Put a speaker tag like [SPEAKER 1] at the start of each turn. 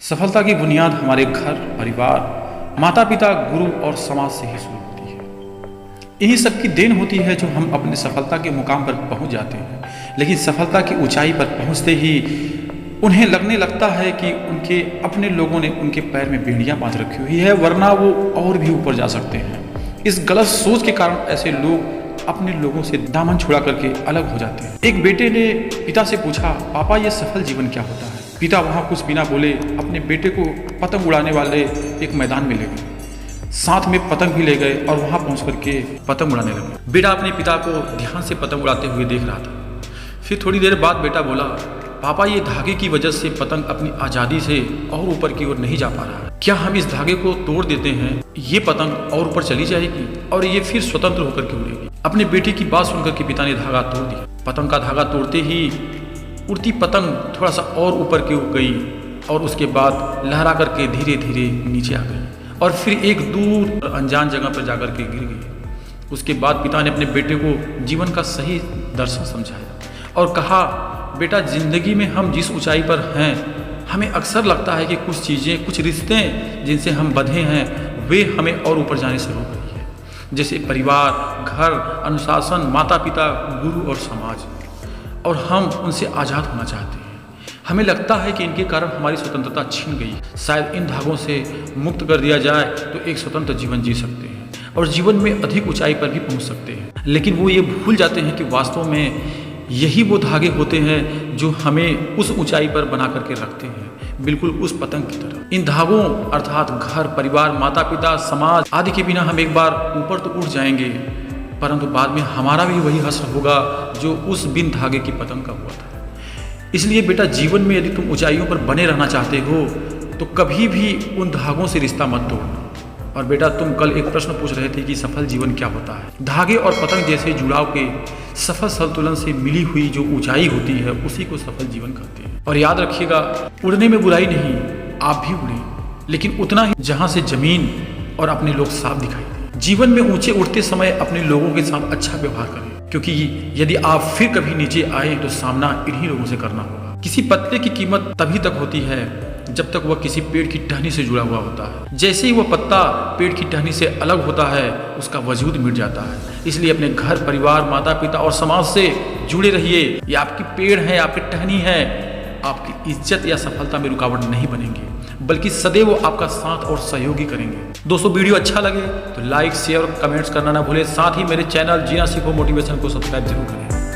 [SPEAKER 1] सफलता की बुनियाद हमारे घर, परिवार, माता पिता, गुरु और समाज से ही शुरू होती है। इन्हीं सब की देन होती है जो हम अपने सफलता के मुकाम पर पहुंच जाते हैं। लेकिन सफलता की ऊंचाई पर पहुंचते ही उन्हें लगने लगता है कि उनके अपने लोगों ने उनके पैर में बेड़ियां बांध रखी हुई है, वरना वो और भी ऊपर जा सकते हैं। इस गलत सोच के कारण ऐसे लोग अपने लोगों से दामन छुड़ा करके अलग हो जाते हैं। एक बेटे ने पिता से पूछा, पापा ये सफल जीवन क्या होता है? पिता वहां कुछ बिना बोले अपने बेटे को पतंग उड़ाने वाले एक मैदान में ले गए। साथ में पतंग भी ले गए और वहां पहुंच करके पतंग उड़ाने लगे। बेटा अपने पिता को ध्यान से पतंग उड़ाते हुए देख रहा था। फिर थोड़ी देर बाद बेटा बोला, पापा ये धागे की वजह से पतंग अपनी आज़ादी से और ऊपर की ओर नहीं जा पा रहा है। क्या हम इस धागे को तोड़ देते हैं, ये पतंग और ऊपर चली जाएगी और ये फिर स्वतंत्र होकर के उड़ेगी। अपने बेटे की बात सुनकर के पिता ने धागा तोड़ दिया। पतंग का धागा तोड़ते ही उड़ती पतंग थोड़ा सा और ऊपर की उड़ गई और उसके बाद लहरा करके धीरे धीरे नीचे आ गई और फिर एक दूर अनजान जगह पर जाकर के गिर गई। उसके बाद पिता ने अपने बेटे को जीवन का सही दर्शन समझाया और कहा, बेटा जिंदगी में हम जिस ऊंचाई पर हैं, हमें अक्सर लगता है कि कुछ चीज़ें, कुछ रिश्ते जिनसे हम बंधे हैं, वे हमें और ऊपर जाने से रोक रही है। जैसे परिवार, घर, अनुशासन, माता पिता, गुरु और समाज, और हम उनसे आज़ाद होना चाहते हैं। हमें लगता है कि इनके कारण हमारी स्वतंत्रता छीन गई। शायद इन धागों से मुक्त कर दिया जाए तो एक स्वतंत्र जीवन जी सकते हैं और जीवन में अधिक ऊंचाई पर भी पहुंच सकते हैं। लेकिन वो ये भूल जाते हैं कि वास्तव में यही वो धागे होते हैं जो हमें उस ऊंचाई पर बना करके रखते हैं, बिल्कुल उस पतंग की तरह। इन धागों अर्थात घर, परिवार, माता पिता, समाज आदि के बिना हम एक बार ऊपर तो उड़ जाएंगे, परंतु बाद में हमारा भी वही हश्र होगा जो उस बिन धागे की पतंग का हुआ था। इसलिए बेटा जीवन में यदि तुम ऊंचाइयों पर बने रहना चाहते हो तो कभी भी उन धागों से रिश्ता मत तोड़ना। और बेटा तुम कल एक प्रश्न पूछ रहे थे कि सफल जीवन क्या होता है। धागे और पतंग जैसे जुड़ाव के सफल संतुलन से मिली हुई जो ऊंचाई होती है उसी को सफल जीवन कहते हैं। और याद रखिएगा, उड़ने में बुराई नहीं, आप भी उड़े, लेकिन उतना ही जहां से जमीन और अपने लोग साफ दिखाई दें। जीवन में ऊंचे उठते समय अपने लोगों के साथ अच्छा व्यवहार करें, क्योंकि यदि आप फिर कभी नीचे आए तो सामना इन्हीं लोगों से करना होगा। किसी पत्ते की कीमत तभी तक होती है जब तक वह किसी पेड़ की टहनी से जुड़ा हुआ होता है। जैसे ही वह पत्ता पेड़ की टहनी से अलग होता है, उसका वजूद मिट जाता है। इसलिए अपने घर, परिवार, माता पिता और समाज से जुड़े रहिए। ये आपकी पेड़ है, आपकी टहनी है, आपकी इज्जत या सफलता में रुकावट नहीं बनेंगे, बल्कि सदैव आपका साथ और सहयोगी करेंगे। दोस्तों वीडियो अच्छा लगे तो लाइक, शेयर और कमेंट्स करना ना भूलें। साथ ही मेरे चैनल जीना सीखो मोटिवेशन को सब्सक्राइब जरूर करें।